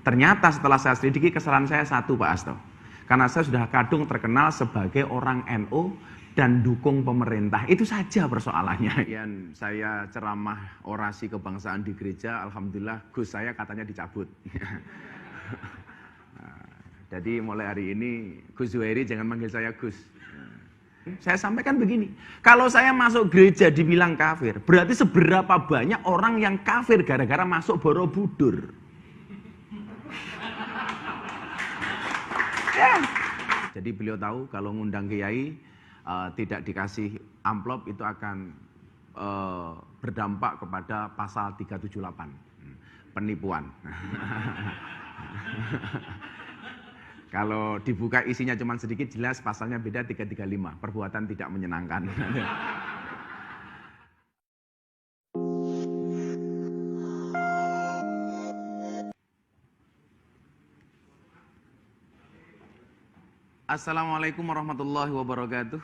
Ternyata setelah saya selidiki kesalahan saya satu, Pak Asto. Karena saya sudah kadung terkenal sebagai orang NU dan dukung pemerintah. Itu saja persoalannya. Saya ceramah orasi kebangsaan di gereja, alhamdulillah Gus saya katanya dicabut. Jadi mulai hari ini Gus Zuhairi jangan manggil saya Gus. Saya sampaikan begini, kalau saya masuk gereja dibilang kafir, berarti seberapa banyak orang yang kafir gara-gara masuk Borobudur. Ya. Jadi beliau tahu kalau ngundang kiai tidak dikasih amplop itu akan berdampak kepada pasal 378, penipuan. Kalau dibuka isinya cuma sedikit jelas, pasalnya beda 335, perbuatan tidak menyenangkan. Assalamualaikum warahmatullahi wabarakatuh.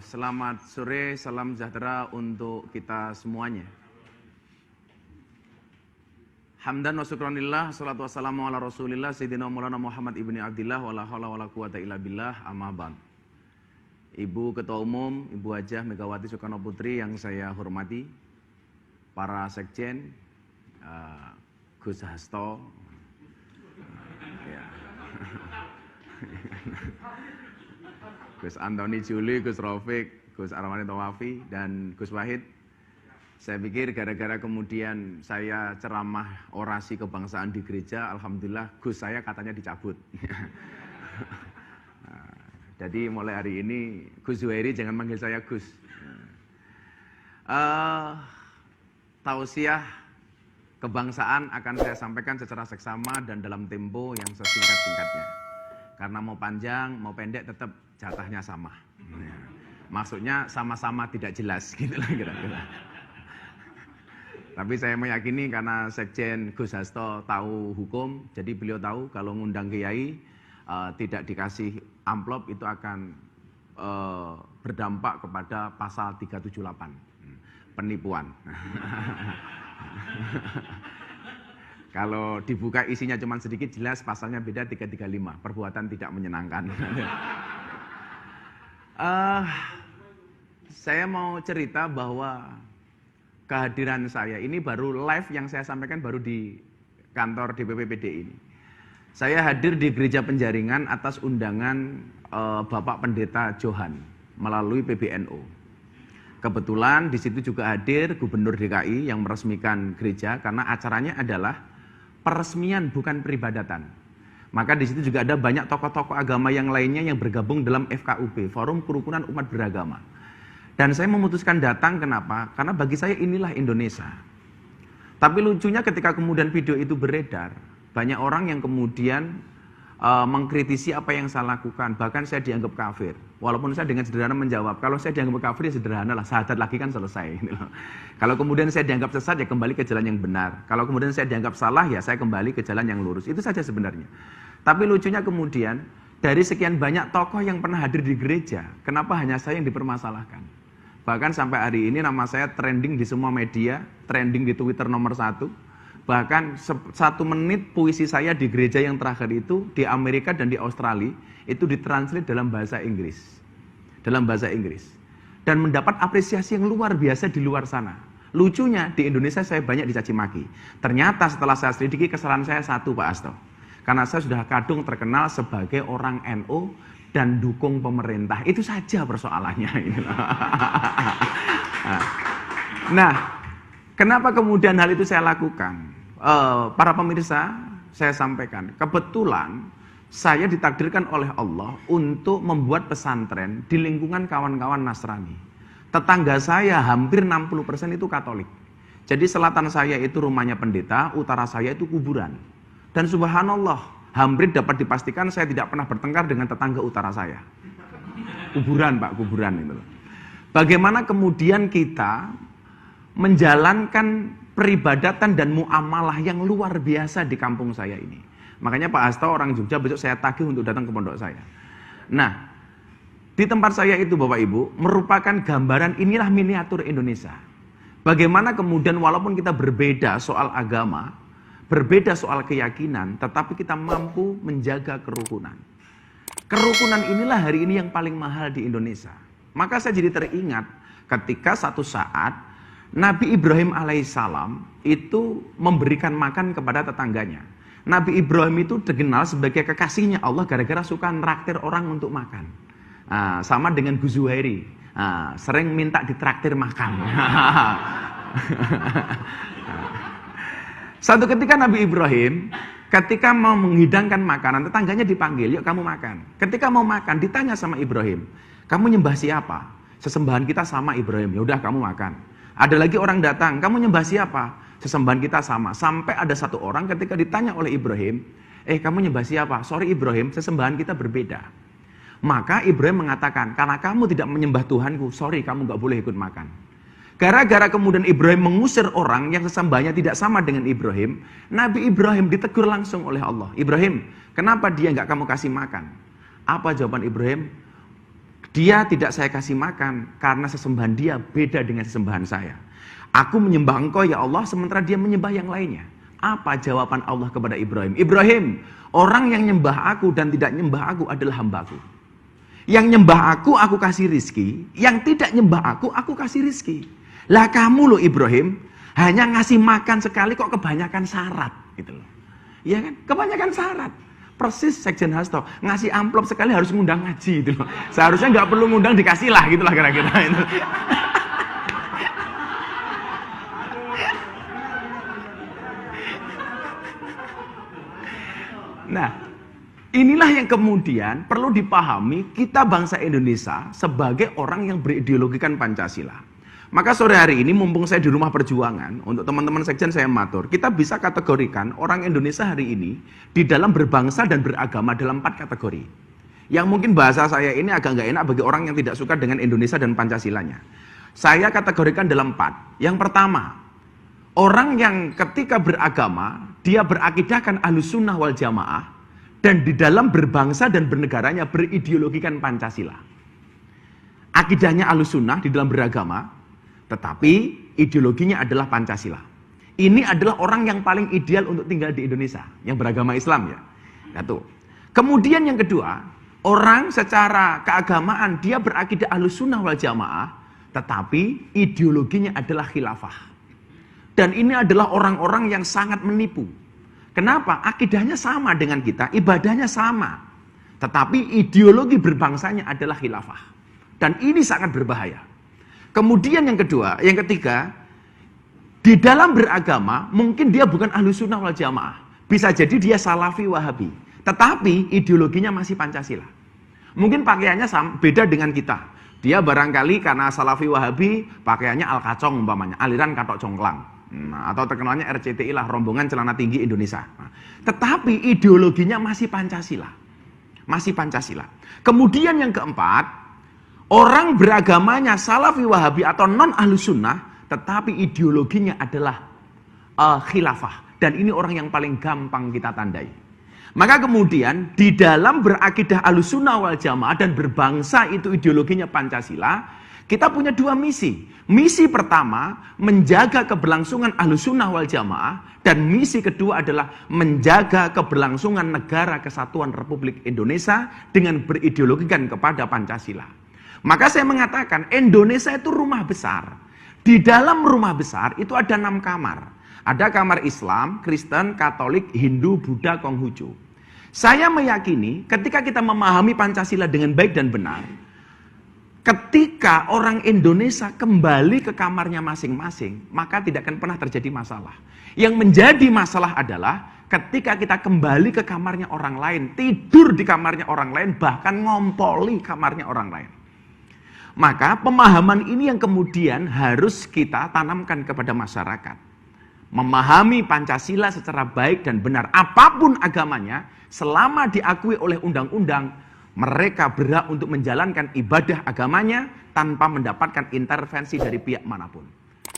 Selamat sore, salam sejahtera untuk kita semuanya. Hamdan wa syukranillah, salatu wassalamu ala rasulillah, Sayyidina Maulana Muhammad ibni Abdillah, wa la hawla wa la quwata illa billah, amma ba'd. Ibu Ketua Umum, Ibu Hajah Megawati Soekarno Putri yang saya hormati, para sekjen, Gus Hasto, Gus Antoni Juli, Gus Rafiq, Gus Armani Tawafi, dan Gus Wahid. Saya pikir gara-gara kemudian saya ceramah orasi kebangsaan di gereja, alhamdulillah Gus saya katanya dicabut. Jadi mulai hari ini Gus Zuhairi jangan manggil saya Gus. Tausiah kebangsaan akan saya sampaikan secara seksama dan dalam tempo yang sesingkat-singkatnya. Karena mau panjang, mau pendek tetap jatahnya sama. Maksudnya sama-sama tidak jelas gitu lah kira-kira. Tapi saya meyakini karena Sekjen Gus Hasto tahu hukum, jadi beliau tahu kalau ngundang kiai tidak dikasih amplop itu akan berdampak kepada pasal 378, penipuan. Kalau dibuka isinya cuma sedikit jelas, pasalnya beda 335, perbuatan tidak menyenangkan. Saya mau cerita bahwa kehadiran saya ini baru live yang saya sampaikan baru di kantor DPP PDI ini. Saya hadir di Gereja Penjaringan atas undangan Bapak Pendeta Johan melalui PBNU. Kebetulan di situ juga hadir Gubernur DKI yang meresmikan gereja karena acaranya adalah peresmian bukan peribadatan. Maka di situ juga ada banyak tokoh-tokoh agama yang lainnya yang bergabung dalam FKUB, Forum Kerukunan Umat Beragama. Dan saya memutuskan datang kenapa? Karena bagi saya inilah Indonesia. Tapi lucunya ketika kemudian video itu beredar, banyak orang yang kemudian mengkritisi apa yang saya lakukan. Bahkan saya dianggap kafir. Walaupun saya dengan sederhana menjawab, kalau saya dianggap kafir ya sederhana lah, syahadat lagi kan selesai. Gitu loh. Kalau kemudian saya dianggap sesat ya kembali ke jalan yang benar. Kalau kemudian saya dianggap salah ya saya kembali ke jalan yang lurus. Itu saja sebenarnya. Tapi lucunya kemudian dari sekian banyak tokoh yang pernah hadir di gereja, kenapa hanya saya yang dipermasalahkan? Bahkan sampai hari ini nama saya trending di semua media, trending di Twitter nomor 1. Bahkan 1 menit puisi saya di gereja yang terakhir itu di Amerika dan di Australia itu ditranslate dalam bahasa Inggris. Dalam bahasa Inggris. Dan mendapat apresiasi yang luar biasa di luar sana. Lucunya di Indonesia saya banyak dicaci maki. Ternyata setelah saya selidiki kesalahan saya satu, Pak Asto. Karena saya sudah kadung terkenal sebagai orang NU dan dukung pemerintah. Itu saja persoalannya. Nah, kenapa kemudian hal itu saya lakukan? Para pemirsa, saya sampaikan, kebetulan saya ditakdirkan oleh Allah untuk membuat pesantren di lingkungan kawan-kawan Nasrani. Tetangga saya hampir 60% itu Katolik. Jadi selatan saya itu rumahnya pendeta, utara saya itu kuburan. Dan subhanallah, hampir dapat dipastikan saya tidak pernah bertengkar dengan tetangga utara saya. Kuburan, Pak, kuburan itu. Bagaimana kemudian kita menjalankan peribadatan dan muamalah yang luar biasa di kampung saya ini. Makanya Pak Hasto orang Jogja besok saya tagih untuk datang ke pondok saya. Nah, di tempat saya itu Bapak Ibu merupakan gambaran inilah miniatur Indonesia. Bagaimana kemudian walaupun kita berbeda soal agama, berbeda soal keyakinan, tetapi kita mampu menjaga kerukunan. Kerukunan inilah hari ini yang paling mahal di Indonesia. Maka saya jadi teringat ketika satu saat Nabi Ibrahim alaihissalam itu memberikan makan kepada tetangganya. Nabi Ibrahim itu dikenal sebagai kekasihnya Allah gara-gara suka nraktir orang untuk makan. Sama dengan Gus Zuhairi, sering minta ditraktir makan. Satu ketika Nabi Ibrahim ketika mau menghidangkan makanan, tetangganya dipanggil, yuk kamu makan. Ketika mau makan, ditanya sama Ibrahim, kamu nyembah siapa? Sesembahan kita sama Ibrahim, yaudah kamu makan. Ada lagi orang datang, kamu nyembah siapa? Sesembahan kita sama. Sampai ada satu orang ketika ditanya oleh Ibrahim, kamu nyembah siapa? Sorry Ibrahim, sesembahan kita berbeda. Maka Ibrahim mengatakan, karena kamu tidak menyembah Tuhanku, sorry kamu gak boleh ikut makan. Gara-gara kemudian Ibrahim mengusir orang yang sesembahnya tidak sama dengan Ibrahim, Nabi Ibrahim ditegur langsung oleh Allah. Ibrahim, kenapa dia nggak kamu kasih makan? Apa jawaban Ibrahim? Dia tidak saya kasih makan karena sesembahan dia beda dengan sesembahan saya. Aku menyembah engkau ya Allah, sementara dia menyembah yang lainnya. Apa jawaban Allah kepada Ibrahim? Ibrahim, orang yang nyembah aku dan tidak nyembah aku adalah hambaku. Yang nyembah aku kasih rizki. Yang tidak nyembah aku kasih rizki. Lah kamu loh Ibrahim, hanya ngasih makan sekali kok kebanyakan syarat gitu loh. Iya kan? Kebanyakan syarat. Persis Sekjen Hasto, ngasih amplop sekali harus ngundang ngaji gitu loh. Seharusnya nggak perlu ngundang, dikasih lah gitu lah kira-kira itu. Nah, inilah yang kemudian perlu dipahami kita bangsa Indonesia sebagai orang yang berideologikan Pancasila. Maka sore hari ini mumpung saya di rumah perjuangan, untuk teman-teman sekjen saya matur, kita bisa kategorikan orang Indonesia hari ini di dalam berbangsa dan beragama dalam 4 kategori. Yang mungkin bahasa saya ini agak nggak enak bagi orang yang tidak suka dengan Indonesia dan Pancasilanya. Saya kategorikan dalam 4. Yang pertama, orang yang ketika beragama, dia berakidahkan Ahlussunnah wal Jamaah, dan di dalam berbangsa dan bernegaranya berideologikan Pancasila. Akidahnya Ahlussunnah di dalam beragama, tetapi ideologinya adalah Pancasila. Ini adalah orang yang paling ideal untuk tinggal di Indonesia, yang beragama Islam ya. Satu. Kemudian yang kedua, orang secara keagamaan dia berakidah Ahlussunnah wal Jamaah, tetapi ideologinya adalah khilafah. Dan ini adalah orang-orang yang sangat menipu. Kenapa? Akidahnya sama dengan kita, ibadahnya sama. Tetapi ideologi berbangsanya adalah khilafah. Dan ini sangat berbahaya. Kemudian yang kedua, yang ketiga, di dalam beragama mungkin dia bukan Ahlussunnah wal Jamaah. Bisa jadi dia Salafi Wahabi. Tetapi ideologinya masih Pancasila. Mungkin pakaiannya beda dengan kita. Dia barangkali karena Salafi Wahabi pakaiannya Al-Kacong umpamanya, aliran Katok Congklang. Atau terkenalnya RCTI lah, rombongan celana tinggi Indonesia. Tetapi ideologinya masih Pancasila. Masih Pancasila. Kemudian yang keempat, orang beragamanya Salafi Wahabi atau non Ahlussunnah, tetapi ideologinya adalah khilafah. Dan ini orang yang paling gampang kita tandai. Maka kemudian di dalam berakidah Ahlussunnah wal Jamaah dan berbangsa itu ideologinya Pancasila, kita punya 2 misi. Misi pertama, menjaga keberlangsungan Ahlussunnah wal Jamaah, dan misi kedua adalah menjaga keberlangsungan negara kesatuan Republik Indonesia dengan berideologikan kepada Pancasila. Maka saya mengatakan Indonesia itu rumah besar. Di dalam rumah besar itu ada 6 kamar. Ada kamar Islam, Kristen, Katolik, Hindu, Buddha, Konghucu. Saya meyakini ketika kita memahami Pancasila dengan baik dan benar, ketika orang Indonesia kembali ke kamarnya masing-masing, maka tidak akan pernah terjadi masalah. Yang menjadi masalah adalah ketika kita kembali ke kamarnya orang lain, tidur di kamarnya orang lain, bahkan ngompoli kamarnya orang lain. Maka pemahaman ini yang kemudian harus kita tanamkan kepada masyarakat. Memahami Pancasila secara baik dan benar. Apapun agamanya, selama diakui oleh undang-undang, mereka berhak untuk menjalankan ibadah agamanya tanpa mendapatkan intervensi dari pihak manapun.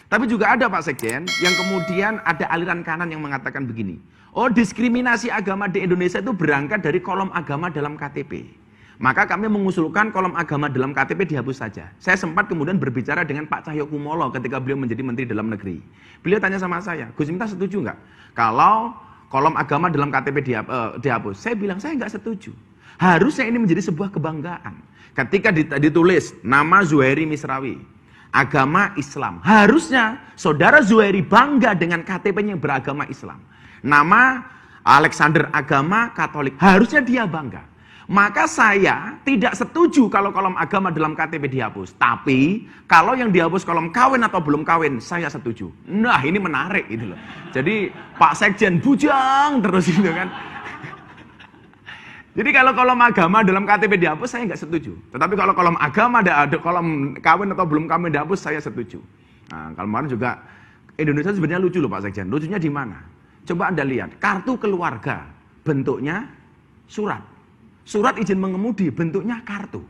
Tapi juga ada Pak Sekjen, yang kemudian ada aliran kanan yang mengatakan begini. Oh, diskriminasi agama di Indonesia itu berangkat dari kolom agama dalam KTP. Maka kami mengusulkan kolom agama dalam KTP dihapus saja. Saya sempat kemudian berbicara dengan Pak Cahyokumolo ketika beliau menjadi Menteri Dalam Negeri. Beliau tanya sama saya, Gus Miftah setuju nggak? Kalau kolom agama dalam KTP dihapus. Saya bilang saya nggak setuju. Harusnya ini menjadi sebuah kebanggaan. Ketika ditulis nama Zuhairi Misrawi, agama Islam. Harusnya saudara Zuhairi bangga dengan KTP-nya yang beragama Islam. Nama Alexander agama Katolik. Harusnya dia bangga. Maka saya tidak setuju kalau kolom agama dalam KTP dihapus. Tapi kalau yang dihapus kolom kawin atau belum kawin, saya setuju. Nah ini menarik gitu loh. Jadi Pak Sekjen bujang terus gitu kan. Jadi kalau kolom agama dalam KTP dihapus, saya nggak setuju. Tetapi kalau kolom agama ada kolom kawin atau belum kawin dihapus, saya setuju. Nah, kalau kemarin juga Indonesia sebenarnya lucu loh Pak Sekjen. Lucunya di mana? Coba Anda lihat, kartu keluarga bentuknya surat. Surat izin mengemudi bentuknya kartu.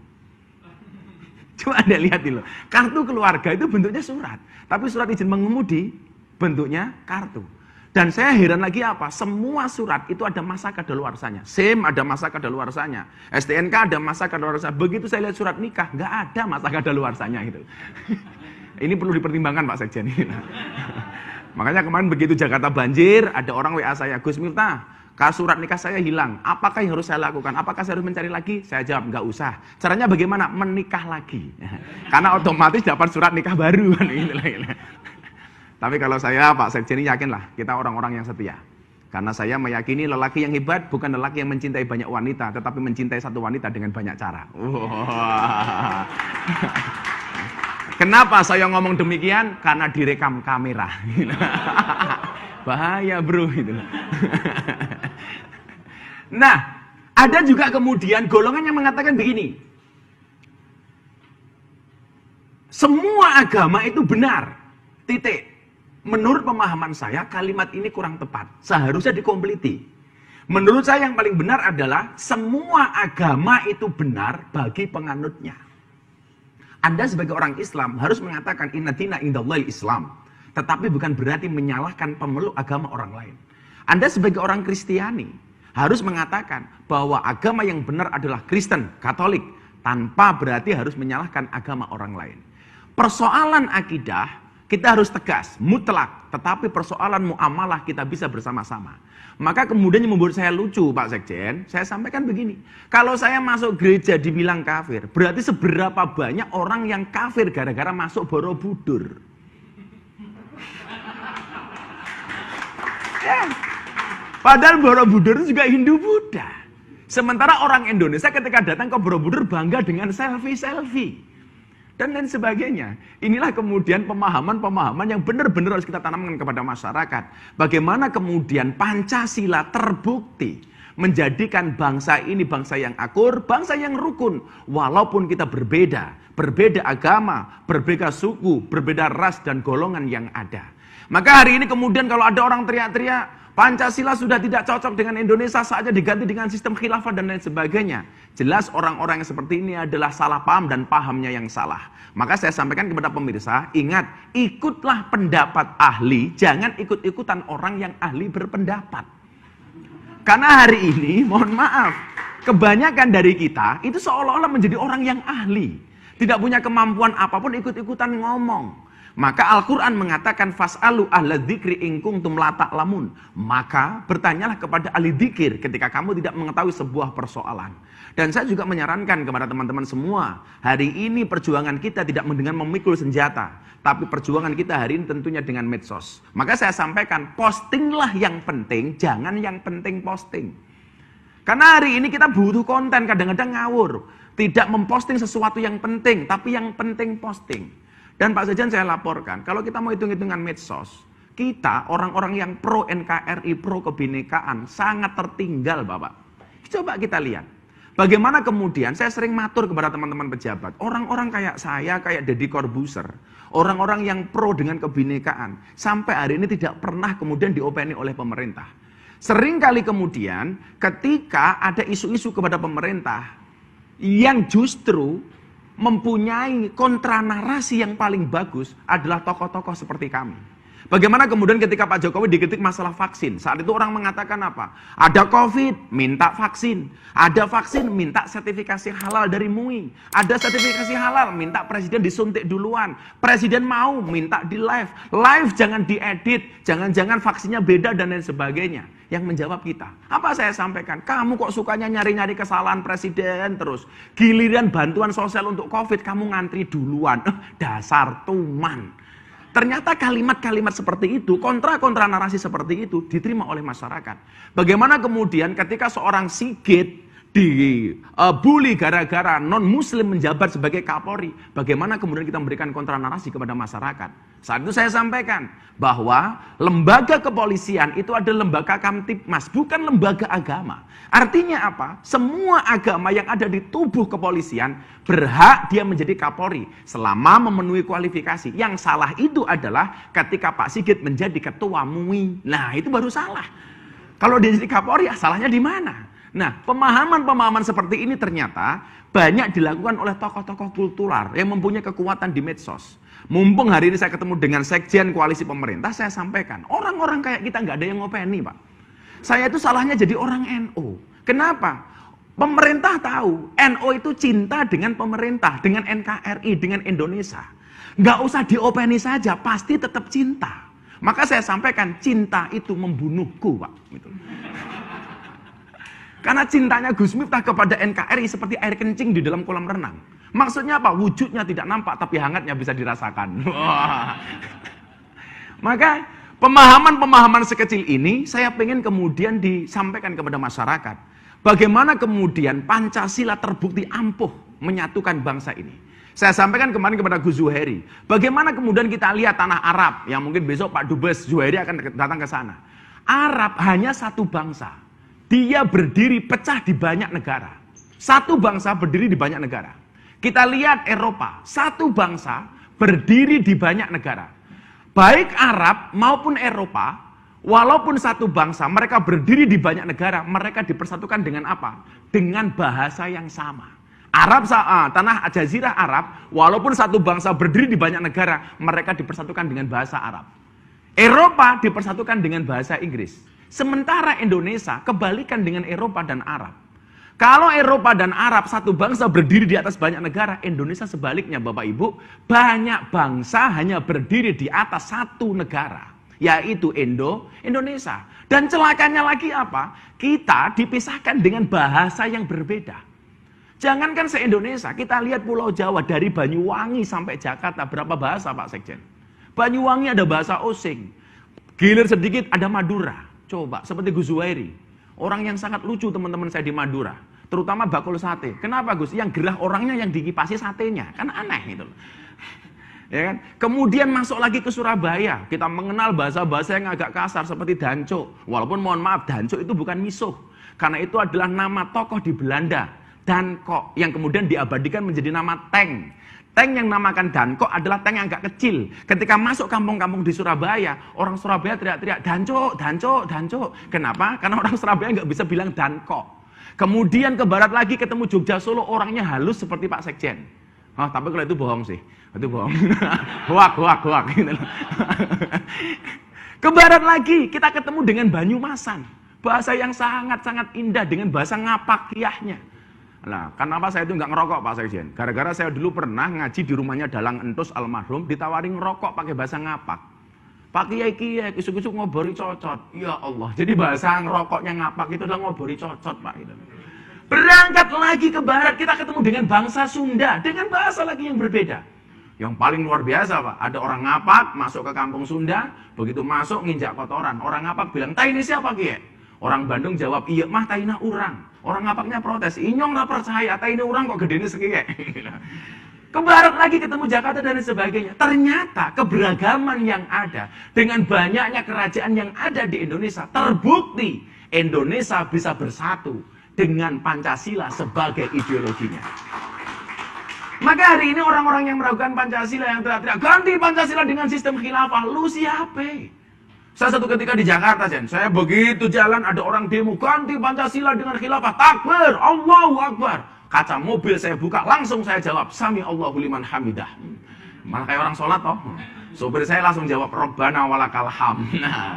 Coba Anda lihat dulu. Kartu keluarga itu bentuknya surat. Tapi surat izin mengemudi bentuknya kartu. Dan saya heran lagi apa? Semua surat itu ada masa kadaluarsanya. SIM ada masa kadaluarsanya. STNK ada masa kadaluarsanya. Begitu saya lihat surat nikah, nggak ada masa kadaluarsanya itu. Ini perlu dipertimbangkan Pak Sekjen. Makanya kemarin begitu Jakarta banjir, ada orang WA saya, Gus Miftah, surat nikah saya hilang, apakah yang harus saya lakukan? Apakah saya harus mencari lagi? Saya jawab, nggak usah. Caranya bagaimana? Menikah lagi. Karena otomatis dapat surat nikah baru. Tapi kalau saya, Pak Sekjen, yakinlah, kita orang-orang yang setia. Karena saya meyakini lelaki yang hebat bukan lelaki yang mencintai banyak wanita, tetapi mencintai satu wanita dengan banyak cara. Kenapa saya ngomong demikian? Karena direkam kamera. Bahaya bro gitu. Nah, ada juga kemudian golongan yang mengatakan begini. Semua agama itu benar. Titik. Menurut pemahaman saya kalimat ini kurang tepat. Seharusnya dikompliti. Menurut saya yang paling benar adalah semua agama itu benar bagi penganutnya. Anda sebagai orang Islam harus mengatakan inna dina indallahil Islam. Tetapi bukan berarti menyalahkan pemeluk agama orang lain. Anda sebagai orang Kristiani harus mengatakan bahwa agama yang benar adalah Kristen, Katolik, tanpa berarti harus menyalahkan agama orang lain. Persoalan akidah kita harus tegas, mutlak, tetapi persoalan muamalah kita bisa bersama-sama. Maka kemudian yang membuat saya lucu Pak Sekjen, saya sampaikan begini. Kalau saya masuk gereja dibilang kafir, berarti seberapa banyak orang yang kafir gara-gara masuk Borobudur. Ya. Padahal Borobudur itu juga Hindu-Buddha. Sementara orang Indonesia ketika datang ke Borobudur bangga dengan selfie-selfie. Dan lain sebagainya. Inilah kemudian pemahaman-pemahaman yang benar-benar harus kita tanamkan kepada masyarakat. Bagaimana kemudian Pancasila terbukti menjadikan bangsa ini bangsa yang akur, bangsa yang rukun. Walaupun kita berbeda agama, berbeda suku, berbeda ras dan golongan yang ada. Maka hari ini kemudian kalau ada orang teriak-teriak, Pancasila sudah tidak cocok dengan Indonesia, saatnya diganti dengan sistem khilafah dan lain sebagainya. Jelas orang-orang yang seperti ini adalah salah paham dan pahamnya yang salah. Maka saya sampaikan kepada pemirsa, ingat, ikutlah pendapat ahli, jangan ikut-ikutan orang yang ahli berpendapat. Karena hari ini, mohon maaf, kebanyakan dari kita itu seolah-olah menjadi orang yang ahli. Tidak punya kemampuan apapun ikut-ikutan ngomong. Maka Al-Quran mengatakan fas'alu ahla dzikri in kuntum la ta'lamun. Maka bertanyalah kepada ahli dzikir ketika kamu tidak mengetahui sebuah persoalan. Dan saya juga menyarankan kepada teman-teman semua, hari ini perjuangan kita tidak dengan memikul senjata, tapi perjuangan kita hari ini tentunya dengan medsos. Maka saya sampaikan, postinglah yang penting, jangan yang penting posting. Karena hari ini kita butuh konten, kadang-kadang ngawur. Tidak memposting sesuatu yang penting, tapi yang penting posting. Dan Pak Sekjen saya laporkan, kalau kita mau hitung-hitungan medsos, kita orang-orang yang pro NKRI, pro kebinekaan, sangat tertinggal Bapak. Coba kita lihat, bagaimana kemudian saya sering matur kepada teman-teman pejabat, orang-orang kayak saya, kayak Deddy Corbuzier, orang-orang yang pro dengan kebinekaan, sampai hari ini tidak pernah kemudian diopeni oleh pemerintah. Sering kali kemudian ketika ada isu-isu kepada pemerintah, yang justru mempunyai kontranarasi yang paling bagus adalah tokoh-tokoh seperti kami. Bagaimana kemudian ketika Pak Jokowi dikritik masalah vaksin, saat itu orang mengatakan apa? Ada COVID, minta vaksin. Ada vaksin, minta sertifikasi halal dari MUI. Ada sertifikasi halal, minta presiden disuntik duluan. Presiden mau, minta di live. Live jangan diedit, jangan-jangan vaksinnya beda dan lain sebagainya. Yang menjawab kita, apa saya sampaikan? Kamu kok sukanya nyari-nyari kesalahan presiden terus. Giliran bantuan sosial untuk COVID, kamu ngantri duluan. Dasar tuman. Ternyata kalimat-kalimat seperti itu, kontra-kontra narasi seperti itu diterima oleh masyarakat. Bagaimana kemudian ketika seorang Sigit dibully gara-gara non-muslim menjabat sebagai Kapolri, bagaimana kemudian kita memberikan kontra narasi kepada masyarakat? Saat itu saya sampaikan bahwa lembaga kepolisian itu adalah lembaga kamtipmas, bukan lembaga agama. Artinya apa? Semua agama yang ada di tubuh kepolisian berhak dia menjadi Kapolri selama memenuhi kualifikasi. Yang salah itu adalah ketika Pak Sigit menjadi ketua MUI. Nah, itu baru salah. Kalau dia jadi Kapolri, salahnya di mana? Nah, pemahaman-pemahaman seperti ini ternyata banyak dilakukan oleh tokoh-tokoh kultural yang mempunyai kekuatan di medsos. Mumpung hari ini saya ketemu dengan sekjen koalisi pemerintah, saya sampaikan, orang-orang kayak kita nggak ada yang ngopeni, Pak. Saya itu salahnya jadi orang NU. Kenapa? Pemerintah tahu, NU itu cinta dengan pemerintah, dengan NKRI, dengan Indonesia. Nggak usah diopeni saja, pasti tetap cinta. Maka saya sampaikan, cinta itu membunuhku, Pak. Gitu. Karena cintanya Gus Miftah kepada NKRI seperti air kencing di dalam kolam renang. Maksudnya apa? Wujudnya tidak nampak, tapi hangatnya bisa dirasakan. Maka pemahaman-pemahaman sekecil ini saya pengen kemudian disampaikan kepada masyarakat. Bagaimana kemudian Pancasila terbukti ampuh menyatukan bangsa ini. Saya sampaikan kemarin kepada Gus Zuhairi. Bagaimana kemudian kita lihat tanah Arab, yang mungkin besok Pak Dubes Zuhairi akan datang ke sana. Arab hanya satu bangsa. Dia berdiri pecah di banyak negara. Satu bangsa berdiri di banyak negara. Kita lihat Eropa, satu bangsa berdiri di banyak negara. Baik Arab maupun Eropa, walaupun satu bangsa, mereka berdiri di banyak negara, mereka dipersatukan dengan apa? Dengan bahasa yang sama. Arab, tanah Jazirah Arab, walaupun satu bangsa berdiri di banyak negara, mereka dipersatukan dengan bahasa Arab. Eropa dipersatukan dengan bahasa Inggris. Sementara Indonesia kebalikan dengan Eropa dan Arab. Kalau Eropa dan Arab satu bangsa berdiri di atas banyak negara, Indonesia sebaliknya Bapak Ibu, banyak bangsa hanya berdiri di atas satu negara, yaitu Indonesia. Dan celakanya lagi apa? Kita dipisahkan dengan bahasa yang berbeda. Jangankan se-Indonesia, kita lihat Pulau Jawa dari Banyuwangi sampai Jakarta, berapa bahasa Pak Sekjen? Banyuwangi ada bahasa Osing, gilir sedikit ada Madura. Coba, seperti Gus Zuhairi, orang yang sangat lucu teman-teman saya di Madura, terutama bakul sate. Kenapa Gus? Yang gerah orangnya yang dikipasi satenya, kan aneh gitu. Ya kan? Kemudian masuk lagi ke Surabaya, kita mengenal bahasa-bahasa yang agak kasar seperti danco. Walaupun mohon maaf, danco itu bukan misuh, karena itu adalah nama tokoh di Belanda, Danko, yang kemudian diabadikan menjadi nama tank. Tank yang namakan Danko adalah tank yang agak kecil. Ketika masuk kampung-kampung di Surabaya, orang Surabaya teriak-teriak, Danco, Danco, Danco. Kenapa? Karena orang Surabaya nggak bisa bilang Danko. Kemudian ke barat lagi ketemu Jogja Solo, orangnya halus seperti Pak Sekjen. Oh, tapi kalau itu bohong sih. Itu bohong. Hoak. Gitu. Ke barat lagi, kita ketemu dengan Banyumasan. Bahasa yang sangat-sangat indah dengan bahasa ngapakiahnya. Nah, kenapa saya itu nggak ngerokok Pak Sekjen? Gara-gara saya dulu pernah ngaji di rumahnya Dalang Entus almarhum, ditawarin ngerokok pakai bahasa ngapak. Pak Kiai, kisuk-kisuk ngobori cocot. Ya Allah, jadi bahasa ngerokoknya ngapak itu adalah ngobori cocot Pak. Gitu. Berangkat lagi ke barat, kita ketemu dengan bangsa Sunda, dengan bahasa lagi yang berbeda. Yang paling luar biasa Pak, ada orang ngapak masuk ke kampung Sunda, begitu masuk nginjak kotoran. Orang ngapak bilang, "Tai ini siapa Kiai?" Orang Bandung jawab, "Iya mah taina urang." Orang ngapaknya protes, "Inyong nggak percaya, taina urang kok gedene sekiye." Ke barat lagi ketemu Jakarta dan sebagainya. Ternyata keberagaman yang ada dengan banyaknya kerajaan yang ada di Indonesia, terbukti Indonesia bisa bersatu dengan Pancasila sebagai ideologinya. Maka hari ini orang-orang yang meragukan Pancasila, yang teriak-teriak, "Ganti Pancasila dengan sistem khilafah," lu siapa? Saya satu ketika di Jakarta, Jen, saya begitu jalan ada orang demo, "Ganti Pancasila dengan khilafah," takbir, Allahu Akbar. Kaca mobil saya buka, langsung saya jawab, "Sami Allahu liman hamidah." Malah kayak orang sholat toh. Sopir saya langsung jawab, Rabbana walakal hamd. Nah,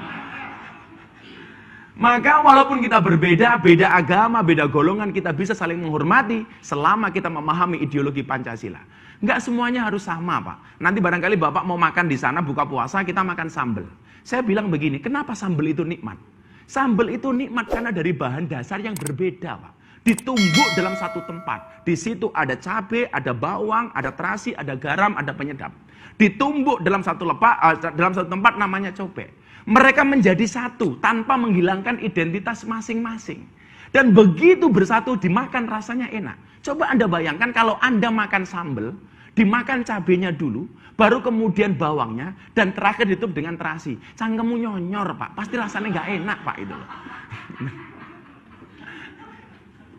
maka walaupun kita berbeda, beda agama, beda golongan, kita bisa saling menghormati selama kita memahami ideologi Pancasila. Enggak semuanya harus sama, Pak. Nanti barangkali Bapak mau makan di sana buka puasa, kita makan sambal. Saya bilang begini, kenapa sambal itu nikmat? Sambal itu nikmat karena dari bahan dasar yang berbeda, Pak. Ditumbuk dalam satu tempat. Di situ ada cabai, ada bawang, ada terasi, ada garam, ada penyedap. Ditumbuk dalam satu tempat namanya cobek. Mereka menjadi satu tanpa menghilangkan identitas masing-masing. Dan begitu bersatu dimakan rasanya enak. Coba Anda bayangkan kalau Anda makan sambal, dimakan cabenya dulu, baru kemudian bawangnya, dan terakhir ditutup dengan terasi. Cangkemmu nyonyor, Pak. Pasti rasanya nggak enak, Pak, itu loh.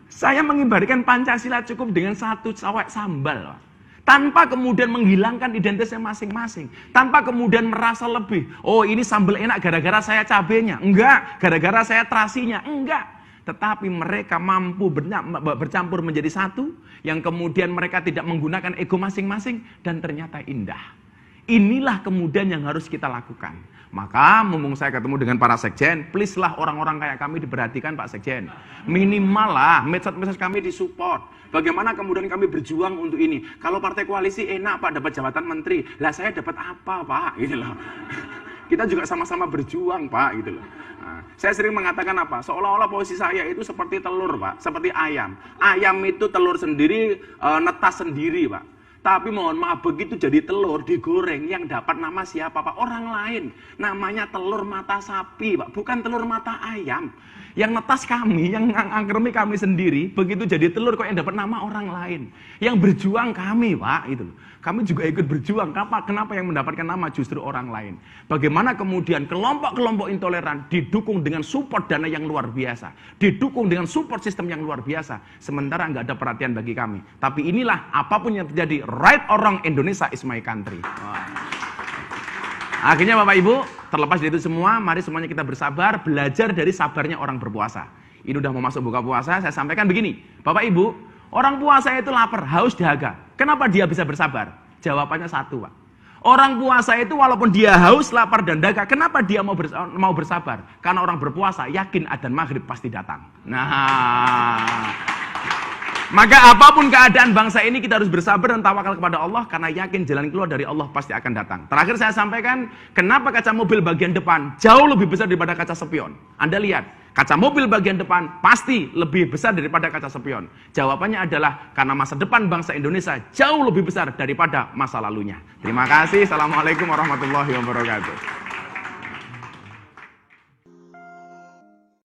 Saya mengibaratkan Pancasila cukup dengan satu cawek sambal, Pak. Tanpa kemudian menghilangkan identitasnya masing-masing. Tanpa kemudian merasa lebih. Oh, ini sambal enak gara-gara saya cabenya. Enggak, gara-gara saya terasinya. Enggak. Tetapi mereka mampu bercampur menjadi satu. Yang kemudian mereka tidak menggunakan ego masing-masing. Dan ternyata indah. Inilah kemudian yang harus kita lakukan. Maka mumpung saya ketemu dengan para sekjen, please lah orang-orang kayak kami diperhatikan Pak Sekjen. Minimal lah medsos kami disupport. Bagaimana kemudian kami berjuang untuk ini. Kalau partai koalisi enak Pak dapat jabatan menteri. Lah saya dapat apa Pak? Gitu loh. Kita juga sama-sama berjuang Pak gitu loh. Nah, saya sering mengatakan apa? Seolah-olah posisi saya itu seperti telur Pak, seperti ayam. Ayam itu telur sendiri, netas sendiri Pak. Tapi mohon maaf, begitu jadi telur digoreng, yang dapat nama siapa Pak? Orang lain. Namanya telur mata sapi Pak, bukan telur mata ayam. Yang netas kami, yang angkremi kami sendiri, begitu jadi telur kok yang dapat nama orang lain. Yang berjuang kami Pak, itu. Kami juga ikut berjuang. Kenapa yang mendapatkan nama justru orang lain? Bagaimana kemudian kelompok-kelompok intoleran didukung dengan support dana yang luar biasa, didukung dengan support sistem yang luar biasa, sementara nggak ada perhatian bagi kami. Tapi inilah apapun yang terjadi, right or wrong, Indonesia is my country. Akhirnya Bapak Ibu, terlepas dari itu semua, mari semuanya kita bersabar, belajar dari sabarnya orang berpuasa. Ini udah mau masuk buka puasa, saya sampaikan begini, Bapak Ibu, orang puasa itu lapar, haus, dahaga. Kenapa dia bisa bersabar? Jawabannya satu, Pak. Orang puasa itu walaupun dia haus, lapar, dan dahaga, kenapa dia mau bersabar? Karena orang berpuasa yakin adzan maghrib pasti datang. Nah, maka apapun keadaan bangsa ini kita harus bersabar dan tawakal kepada Allah karena yakin jalan keluar dari Allah pasti akan datang. Terakhir saya sampaikan, kenapa kaca mobil bagian depan jauh lebih besar daripada kaca spion? Anda lihat, kaca mobil bagian depan pasti lebih besar daripada kaca spion. Jawabannya adalah karena masa depan bangsa Indonesia jauh lebih besar daripada masa lalunya. Terima kasih. Assalamualaikum warahmatullahi wabarakatuh.